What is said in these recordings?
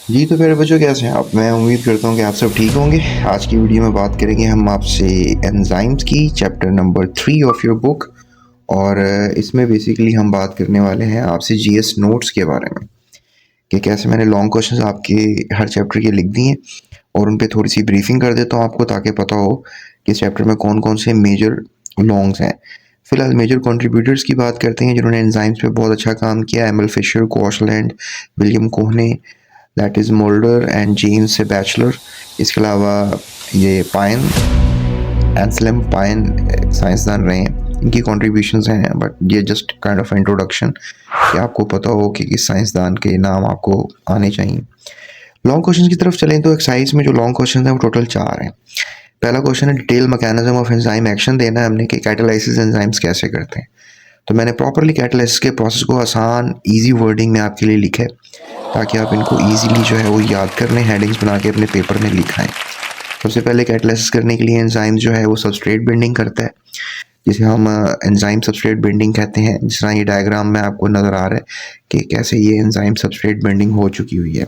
जी, तो प्यारे बच्चों कैसे हैं आप? मैं उम्मीद करता हूँ कि आप सब ठीक होंगे। आज की वीडियो में बात करेंगे हम आपसे एंजाइम्स की, chapter number 3 of your book. और इसमें बेसिकली हम बात करने वाले हैं आपसे जीएस नोट्स के बारे में कि कैसे मैंने लॉन्ग क्वेश्चंस आपके हर चैप्टर के लिख दिए और उन पे थोड़ी सी ब्रीफिंग कर देता हूँ आपको, ताकि पता हो कि इस चैप्टर में कौन कौन से मेजर लॉन्ग्स हैं। फिलहाल मेजर कंट्रीब्यूटर्स की बात करते हैं जिन्होंने एंजाइम्स पे बहुत अच्छा काम किया। ML Fisher, Koshland, William Kuhne, that is Molder and James से बैचलर। इसके अलावा ये पाइन, एंसलम पाइन साइंसदान रहे हैं। इनकी कॉन्ट्रीब्यूशंस हैं, बट ये जस्ट काइंड ऑफ इंट्रोडक्शन कि आपको पता हो कि किस साइंसदान के नाम आपको आने चाहिए। लॉन्ग क्वेश्चन की तरफ चलें तो एक्सरसाइज में जो लॉन्ग क्वेश्चन हैं वो टोटल 4 हैं। पहला क्वेश्चन है detail mechanism of enzyme action देना है हमने कि कैटालाइसिस एंजाइम्स कैसे करते हैं। तो मैंने प्रॉपरली कैटालाइसिस के प्रोसेस को आसान ईजी वर्डिंग में आपके लिए लिखा है, ताकि आप इनको ईजिली जो है वो याद कर लें, हेडिंग्स बना के अपने पेपर में लिखाएं। सबसे पहले कैटालाइसिस करने के लिए एंजाइम जो है वो सबस्ट्रेट बिंडिंग करता है, जिसे हम एंजाइम सबस्ट्रेट बिंडिंग कहते हैं। जिस तरह ये डायग्राम में आपको नज़र आ रहा है कि कैसे ये एंजाइम सबस्ट्रेट बिंडिंग हो चुकी हुई है।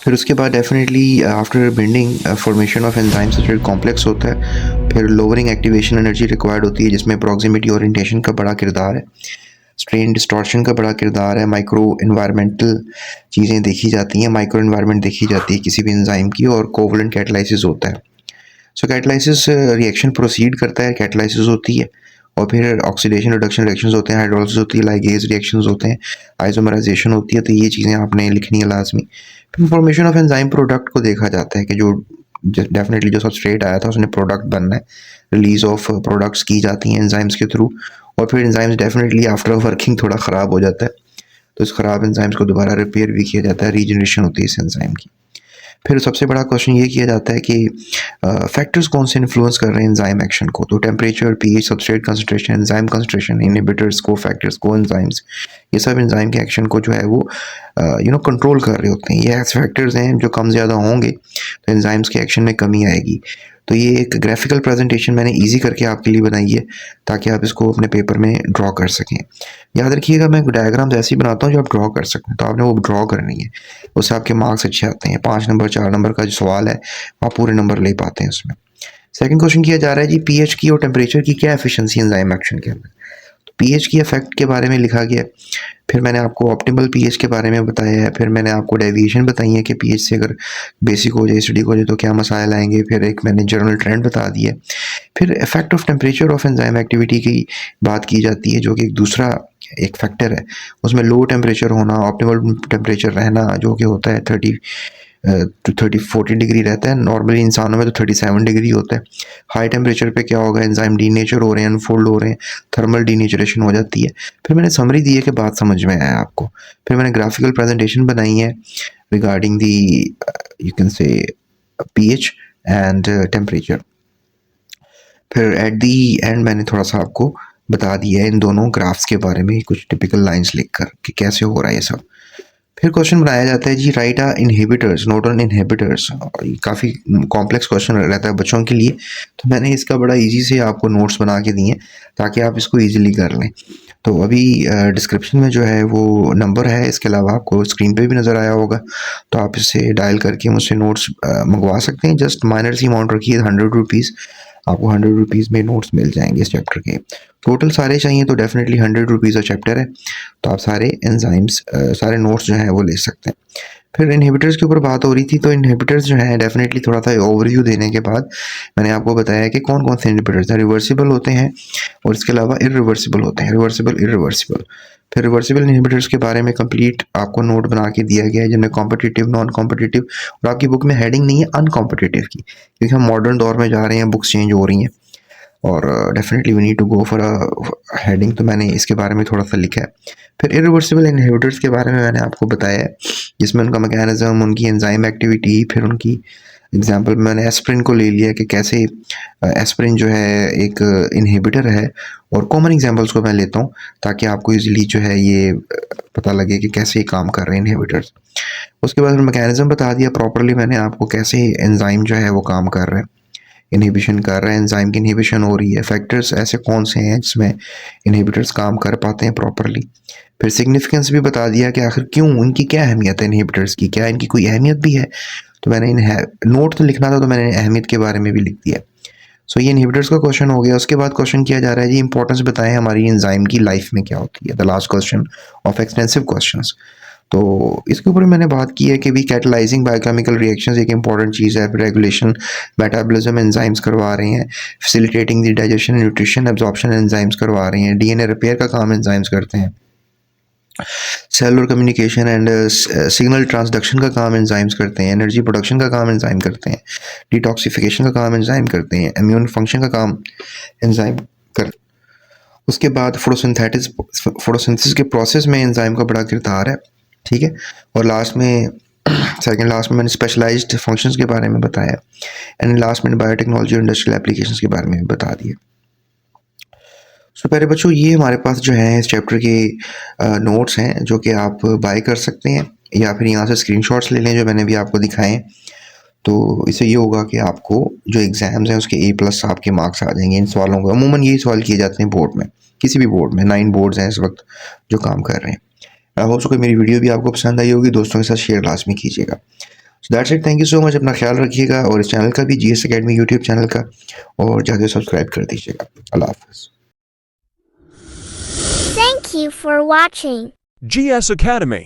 फिर उसके बाद definitely after binding formation of enzyme substrate complex होता है। फिर लोअरिंग एक्टिवेशन एनर्जी रिक्वायर्ड होती है, जिसमें प्रॉक्सिमिटी ओरिएंटेशन का बड़ा किरदार है, स्ट्रेन डिस्टॉर्शन का बड़ा किरदार है, माइक्रो इन्वायरमेंटल चीज़ें देखी जाती हैं, माइक्रो इन्वायरमेंट देखी जाती है किसी भी एंजाइम की, और कोवलेंट कैटालाइसिस होता है। सो कैटालाइसिस रिएक्शन प्रोसीड करता है, कैटालाइसिस होती है, और फिर ऑक्सीडेशन रिडक्शन रिएक्शंस होते हैं, हाइड्रोलिसिस होती है, लाइगेज रिएक्शंस होते हैं, आइसोमराइजेशन होती है। तो ये चीज़ें आपने लिखनी है लाजमी। फिर फॉर्मेशन ऑफ एंजाइम प्रोडक्ट को देखा जाता है कि जो डेफिनेटली जो सबस्ट्रेट आया था उसने प्रोडक्ट बनना है, रिलीज ऑफ प्रोडक्ट्स की जाती हैं एंजाइम्स के थ्रू। और फिर एंजाइम्स डेफिनेटली आफ्टर वर्किंग थोड़ा ख़राब हो जाता है, तो इस ख़राब एंजाइम्स को दोबारा रिपेयर भी किया जाता है, रीजनरेशन होती है इस एंजाइम की। फिर सबसे बड़ा क्वेश्चन ये किया जाता है कि फैक्टर्स कौन से इन्फ्लुएंस कर रहे हैं एंजाइम एक्शन को। तो temperature, pH, substrate concentration, enzyme concentration, inhibitors, को फैक्टर्स, को एंजाइम्स, ये सब एंजाइम के एक्शन को जो है वो कंट्रोल कर रहे होते हैं। ये ऐसे फैक्टर्स हैं जो कम ज़्यादा होंगे तो एंजाइम्स के एक्शन में कमी आएगी। तो ये एक ग्राफिकल प्रेजेंटेशन मैंने ईजी करके आपके लिए बनाई है, ताकि आप इसको अपने पेपर में ड्रॉ कर सकें। याद रखिएगा, मैं डायग्राम्स ऐसे ही बनाता हूँ जो आप ड्रॉ कर सकें, तो आपने वो ड्रॉ करनी है, उससे आपके मार्क्स अच्छे आते हैं। 5 नंबर 4 नंबर का जो सवाल है आप पूरे नंबर ले पाते हैं उसमें। सेकंड क्वेश्चन किया जा रहा है जी, पीएच की और टेम्परेचर की क्या एफिशिएंसी एंजाइम एक्शन के अंदर। तो पीएच की इफेक्ट के बारे में लिखा गया है। फिर मैंने आपको ऑप्टिमल पीएच के बारे में बताया है। फिर मैंने आपको डेविएशन बताई है कि पीएच से अगर बेसिक हो जाए, एसिडिक हो जाए तो क्या मसाइल आएंगे। फिर एक मैंने जनरल ट्रेंड बता दिया। फिर effect of temperature of enzyme activity की बात की जाती है, जो कि एक दूसरा एक फैक्टर है। उसमें लो टेम्परेचर होना, ऑप्टिमल टेम्परेचर रहना, जो कि होता है 30 डिग्री रहता है। नॉर्मली इंसानों में तो 37 डिग्री होता है। हाई टेम्परेचर पे क्या होगा, एंजाइम डीनेचर हो रहे हैं, अनफोल्ड हो रहे हैं, थर्मल डीनेचरेशन हो जाती है। फिर मैंने समरी दी है कि बात समझ में आया आपको। फिर मैंने ग्राफिकल प्रेजेंटेशन बनाई है regarding the you can say pH and temperature. फिर एट दी एंड मैंने थोड़ा सा आपको बता दिया है इन दोनों ग्राफ्स के बारे में, कुछ टिपिकल लाइंस लिखकर कि कैसे हो रहा है ये सब। फिर क्वेश्चन बनाया जाता है जी, right uh inhibitors note on inhibitors. काफ़ी कॉम्प्लेक्स क्वेश्चन रहता है बच्चों के लिए, तो मैंने इसका बड़ा इजी से आपको नोट्स बना के दिए ताकि आप इसको इजीली कर लें। तो अभी डिस्क्रिप्शन में जो है वो नंबर है, इसके अलावा आपको स्क्रीन पे भी नज़र आया होगा, तो आप इससे डायल करके मुझसे नोट्स मंगवा सकते हैं। जस्ट माइनर सी अमाउंट रखिए, 100 रुपीज़। आपको 100 रुपीज़ में नोट्स मिल जाएंगे इस चैप्टर के। टोटल सारे चाहिए तो डेफिनेटली 100 रुपीज़ का चैप्टर है, तो आप सारे एंजाइम्स सारे नोट्स जो हैं वो ले सकते हैं। फिर इनहिबिटर्स के ऊपर बात हो रही थी, तो इनहिबिटर्स जो हैं डेफिनेटली थोड़ा सा ओवरव्यू देने के बाद मैंने आपको बताया कि कौन कौन से इनहिबिटर्स हैं। रिवर्सिबल होते हैं और इसके अलावा इरिवर्सिबल होते हैं, रिवर्सिबल इरिवर्सिबल। फिर रिवर्सिबल इनहिबिटर्स के बारे में कंप्लीट आपको नोट बना के दिया गया है, जिनमें कॉम्पिटिटिव, नॉन कॉम्पिटिटिव, और आपकी बुक में हेडिंग नहीं है अनकॉम्पिटिटिव की, क्योंकि हम मॉडर्न दौर में जा रहे हैं, बुक्स चेंज हो रही हैं और definitely we need to go for a heading. तो मैंने इसके बारे में थोड़ा सा लिखा है। फिर इरिवर्सिबल इनहिबिटर्स के बारे में मैंने आपको बताया है, जिसमें उनका मैकेनिज्म, उनकी एंजाइम एक्टिविटी, फिर उनकी एग्जांपल मैंने एस्पिरिन को ले लिया कि कैसे एस्पिरिन जो है एक इनहिबिटर है। और कॉमन एग्जांपल्स को मैं लेता हूँ ताकि आपको इजीली जो है ये पता लगे कि कैसे काम कर रहे हैं इनहिबिटर्स। उसके बाद मैकेनिज्म बता दिया प्रॉपरली मैंने आपको, कैसे एंजाइम जो है वो काम कर रहे हैं। इनहिबिशन कर रहा है, एंजाइम की इनहिबिशन हो रही है। फैक्टर्स ऐसे कौन से हैं जिसमें इनहिबिटर्स काम कर पाते हैं प्रॉपरली। फिर सिग्निफिकेंस भी बता दिया कि आखिर क्यों, इनकी क्या अहमियत है इनहिबिटर्स की, क्या इनकी कोई अहमियत भी है। तो मैंने नोट तो लिखना था, तो मैंने अहमियत के बारे में भी लिख दिया। सो ये इनहिबिटर्स का क्वेश्चन हो गया। उसके बाद क्वेश्चन किया जा रहा है जी, इंपॉर्टेंस बताएं हमारी एंजाइम की लाइफ में क्या होती है, the last question of extensive questions. तो इसके ऊपर मैंने बात की है कि भी कैटलाइजिंग बायोकेमिकल रिएक्शंस एक इंपॉर्टेंट चीज़ है। रेगुलेशन मेटाबॉलिज्म एंजाइम्स करवा रहे हैं, facilitating the digestion nutrition absorption enzymes करवा रहे हैं, डीएनए रिपेयर का काम एंजाइम्स करते हैं, cellular communication and signal transduction का काम एंजाइम्स करते हैं, एनर्जी प्रोडक्शन का काम एंजाइम करते हैं, डिटॉक्सिफिकेशन का काम एंजाइम करते हैं, इम्यून फंक्शन का काम एंजाइम कर। उसके बाद फोटोसिंथेसिस के प्रोसेस में एंजाइम का बड़ा किरदार है, ठीक है। और लास्ट में लास्ट में मैंने स्पेशलाइज्ड फंक्शंस के बारे में बताया, एंड लास्ट में बायोटेक्नोलॉजी और इंडस्ट्रियल एप्लीकेशंस के बारे में बता दिए। सो प्यारे बच्चों, ये हमारे पास जो है इस चैप्टर के नोट्स हैं जो कि आप बाय कर सकते हैं, या फिर यहाँ से स्क्रीनशॉट्स ले लें जो मैंने भी आपको दिखाए हैं। तो इससे ये होगा कि आपको जो एग्ज़ाम्स हैं उसके A+ आपके मार्क्स आ जाएंगे इन सवालों को। अमूमन यही सवाल किए जाते हैं बोर्ड में, किसी भी बोर्ड में। 9 बोर्ड्स हैं इस वक्त जो काम कर रहे हैं। आई होप सो कि मेरी वीडियो भी आपको पसंद आई होगी। दोस्तों के साथ शेयर लाजमी कीजिएगा। So that's it, thank you so much. अपना ख्याल रखिएगा, और इस चैनल का भी, GS अकेडमी यूट्यूब चैनल का, और जाके सब्सक्राइब कर दीजिएगा। अल्लाह हाफ़िज़। Thank you for watching GS Academy.